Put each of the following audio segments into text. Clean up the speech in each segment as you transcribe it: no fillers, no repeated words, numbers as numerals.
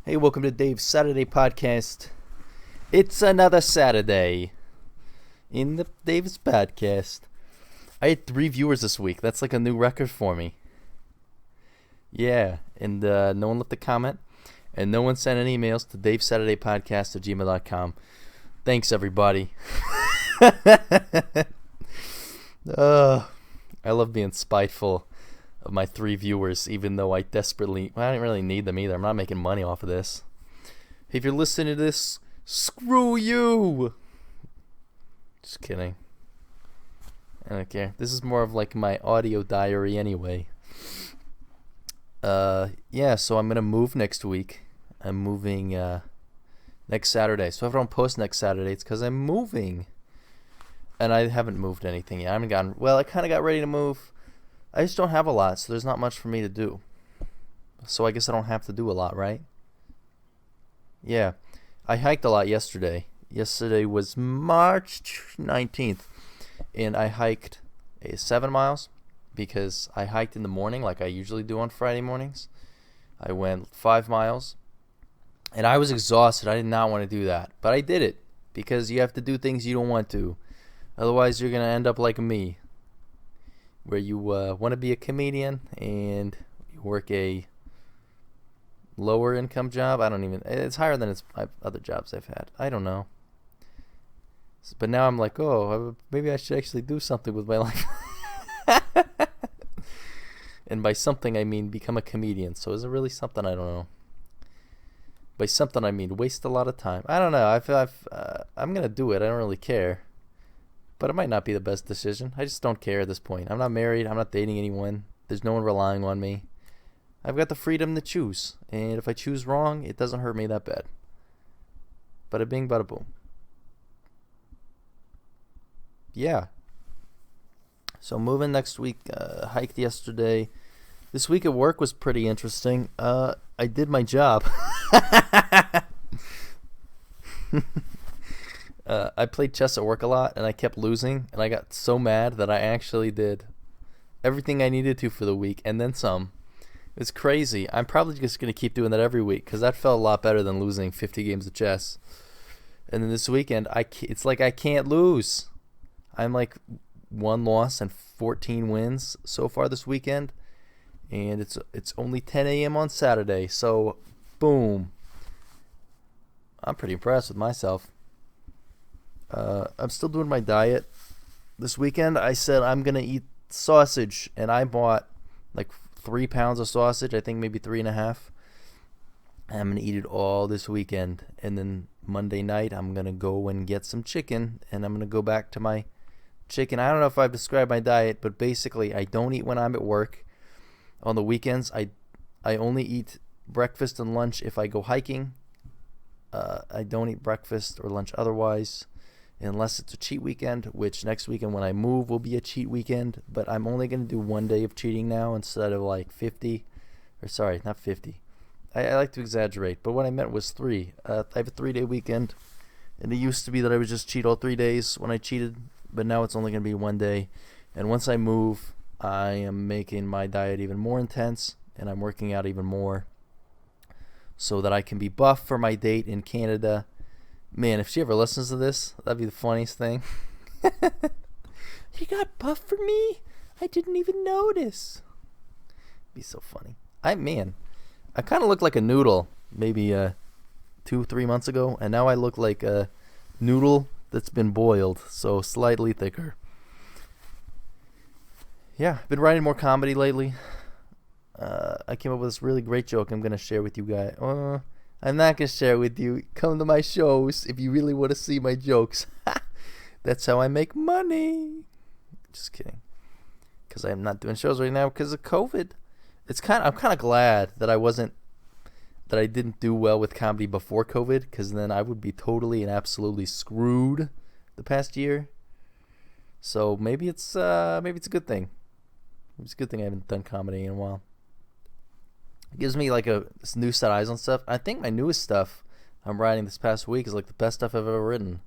Hey, welcome to Dave's Saturday podcast. It's another Saturday in the Dave's podcast. I had 3 viewers this week. That's like a new record for me. Yeah, and no one left a comment, and no one sent any emails to davesaturdaypodcast@gmail.com. Thanks, everybody. I love being spiteful of my 3 viewers, even though I didn't really need them either. I'm not making money off of this. If you're listening to this, screw you. Just kidding. I don't care. This is more of like my audio diary anyway. So I'm gonna move next week. I'm moving next Saturday. So if I don't post next Saturday, it's because I'm moving. And I haven't moved anything yet. I kind of got ready to move. I just don't have a lot, so there's not much for me to do. So I guess I don't have to do a lot, right? Yeah. I hiked a lot yesterday. Yesterday was March 19th, and I hiked 7 miles because I hiked in the morning like I usually do on Friday mornings. I went 5 miles, and I was exhausted. I did not want to do that, but I did it because you have to do things you don't want to. Otherwise, you're going to end up like me, where you want to be a comedian and you work a lower income job. It's higher than other jobs I've had. I don't know. But now I'm like, maybe I should actually do something with my life. And by something, I mean become a comedian. So is it really something? I don't know. By something, I mean waste a lot of time. I don't know. I'm going to do it. I don't really care. But it might not be the best decision. I just don't care at this point. I'm not married. I'm not dating anyone. There's no one relying on me. I've got the freedom to choose. And if I choose wrong, it doesn't hurt me that bad. Bada bing, bada boom. Yeah. So moving next week. Hiked yesterday. This week at work was pretty interesting. I did my job. I played chess at work a lot, and I kept losing, and I got so mad that I actually did everything I needed to for the week, and then some. It's crazy. I'm probably just going to keep doing that every week, because that felt a lot better than losing 50 games of chess. And then this weekend, it's like I can't lose. I'm like 1 loss and 14 wins so far this weekend, and it's only 10 a.m. on Saturday, so boom. I'm pretty impressed with myself. I'm still doing my diet. This weekend, I said I'm going to eat sausage, and I bought like 3 pounds of sausage, I think maybe 3.5. I'm going to eat it all this weekend, and then Monday night, I'm going to go and get some chicken, and I'm going to go back to my chicken. I don't know if I've described my diet, but basically, I don't eat when I'm at work. On the weekends, I only eat breakfast and lunch if I go hiking. I don't eat breakfast or lunch otherwise, unless it's a cheat weekend, which next weekend when I move will be a cheat weekend, but I'm only going to do 1 day of cheating now instead of like 50, or sorry, not 50. I like to exaggerate, but what I meant was 3. I have a 3-day weekend, and it used to be that I would just cheat all 3 days when I cheated, but now it's only going to be 1 day, and once I move, I am making my diet even more intense, and I'm working out even more, so that I can be buff for my date in Canada. Man, if she ever listens to this, that'd be the funniest thing. You got buff for me? I didn't even notice. Be so funny. I kind of looked like a noodle maybe 2-3 months ago, and now I look like a noodle that's been boiled, so slightly thicker. Yeah, I've been writing more comedy lately. I came up with this really great joke I'm going to share with you guys. I'm not going to share it with you. Come to my shows if you really want to see my jokes. That's how I make money. Just kidding. Because I'm not doing shows right now because of COVID. I'm kind of glad that I didn't do well with comedy before COVID, because then I would be totally and absolutely screwed the past year. So maybe it's a good thing. It's a good thing I haven't done comedy in a while. It gives me like this new set of eyes on stuff. I think my newest stuff I'm writing this past week is like the best stuff I've ever written.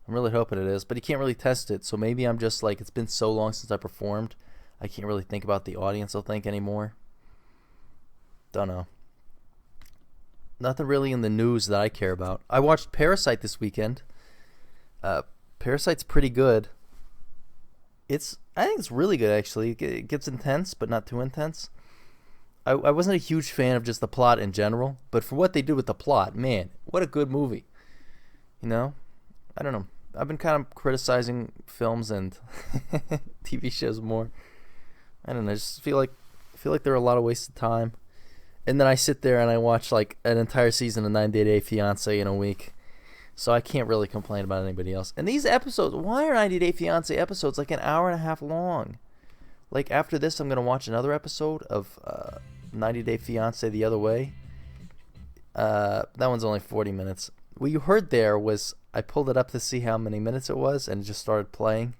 I'm really hoping it is, but you can't really test it. So maybe I'm just like, it's been so long since I performed, I can't really think about the audience will think anymore. Don't know. Nothing really in the news that I care about. I watched Parasite this weekend. Parasite's pretty good. I think it's really good actually. It gets intense, but not too intense. I wasn't a huge fan of just the plot in general, but for what they did with the plot, man, what a good movie. You know, I don't know. I've been kind of criticizing films and TV shows more. I don't know. I just feel like there are a lot of wasted time. And then I sit there and I watch like an entire season of 90 Day Fiancé in a week. So I can't really complain about anybody else. And these episodes, why are 90 Day Fiancé episodes like an hour and a half long? Like after this, I'm going to watch another episode of 90 Day Fiancé the other way. That one's only 40 minutes. What you heard there was I pulled it up to see how many minutes it was and it just started playing.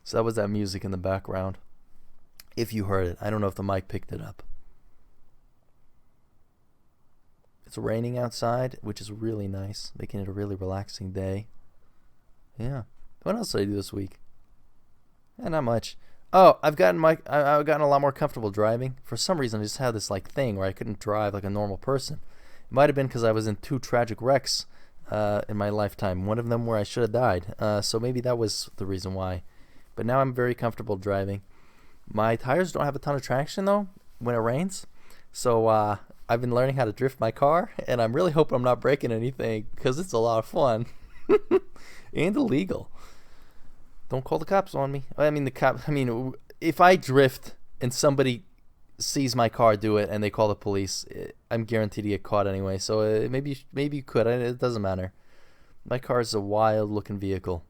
So that was that music in the background. If you heard it. I don't know if the mic picked it up. It's raining outside, which is really nice, making it a really relaxing day. Yeah. What else did I do this week? Not much. Oh, I've gotten a lot more comfortable driving. For some reason, I just had this like thing where I couldn't drive like a normal person. It might have been because I was in 2 tragic wrecks in my lifetime. One of them where I should have died. So maybe that was the reason why. But now I'm very comfortable driving. My tires don't have a ton of traction though when it rains. So I've been learning how to drift my car, and I'm really hoping I'm not breaking anything because it's a lot of fun and illegal. Don't call the cops on me. If I drift and somebody sees my car do it and they call the police, I'm guaranteed to get caught anyway. So maybe you could. It doesn't matter. My car is a wild-looking vehicle,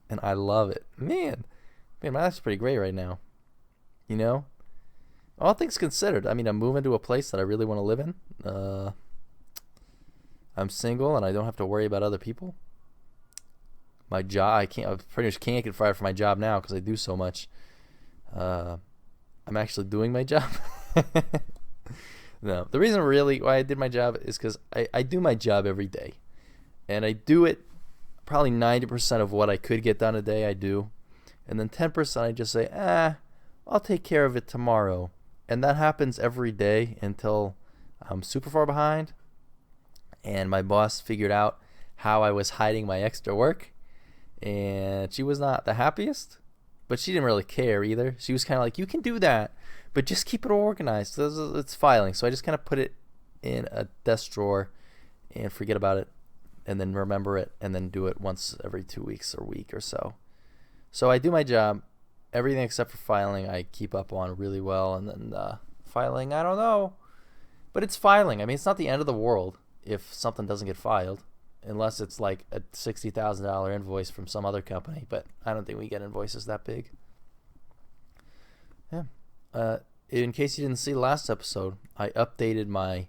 and I love it. Man, my life's pretty great right now. You know? All things considered, I'm moving to a place that I really want to live in. I'm single and I don't have to worry about other people. My job, I pretty much can't get fired from my job now because I do so much. I'm actually doing my job. No, the reason really why I did my job is because I do my job every day. And I do it probably 90% of what I could get done a day, I do. And then 10% I just say, I'll take care of it tomorrow. And that happens every day until I'm super far behind. And my boss figured out how I was hiding my extra work. And she was not the happiest. But she didn't really care either. She was kind of like, you can do that, but just keep it organized. It's filing. So I just kind of put it in a desk drawer and forget about it. And then remember it. And then do it once every 2 weeks or week or so. So I do my job. Everything except for filing I keep up on really well, and then filing, I don't know. But it's filing. It's not the end of the world if something doesn't get filed, unless it's like a $60,000 invoice from some other company, but I don't think we get invoices that big. Yeah. In case you didn't see the last episode, I updated my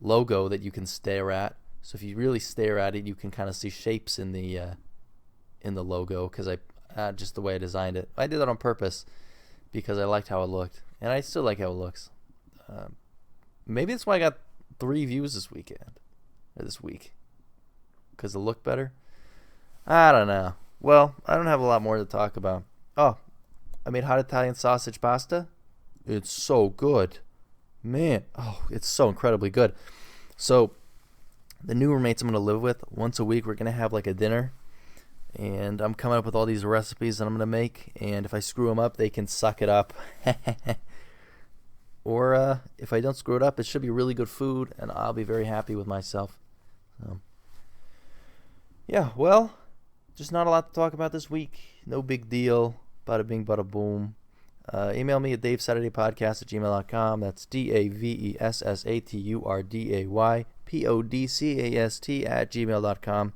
logo that you can stare at. So if you really stare at it, you can kind of see shapes in the logo, because just the way I designed it. I did that on purpose because I liked how it looked, and I still like how it looks. Maybe that's why I got 3 views this week, because it looked better. I don't know. Well, I don't have a lot more to talk about. Oh, I made hot Italian sausage pasta. It's so good, man. Oh, it's so incredibly good. So the new roommates I'm gonna live with, once a week we're gonna have like a dinner. And I'm coming up with all these recipes that I'm going to make. And if I screw them up, they can suck it up. Or if I don't screw it up, it should be really good food. And I'll be very happy with myself. Yeah, well, just not a lot to talk about this week. No big deal. Bada bing, bada boom. Email me at davesaturdaypodcast@gmail.com. That's DAVESSATURDAYPODCAST@gmail.com.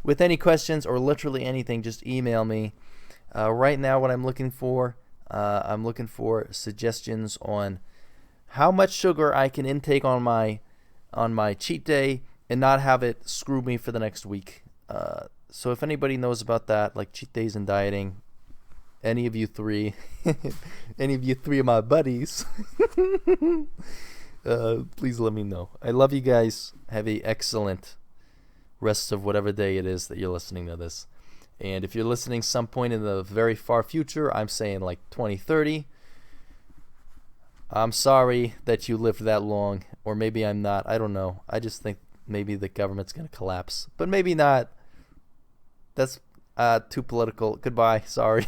With any questions or literally anything, just email me. Right now, what I'm looking for suggestions on how much sugar I can intake on my cheat day and not have it screw me for the next week. So if anybody knows about that, like cheat days and dieting, any of you three of my buddies, please let me know. I love you guys. Have a excellent rest of whatever day it is that you're listening to this. And if you're listening some point in the very far future, I'm saying like 2030, I'm sorry that you lived that long. or maybe I'm not. I don't know. I just think maybe the government's going to collapse, but maybe not. That's too political. Goodbye. Sorry.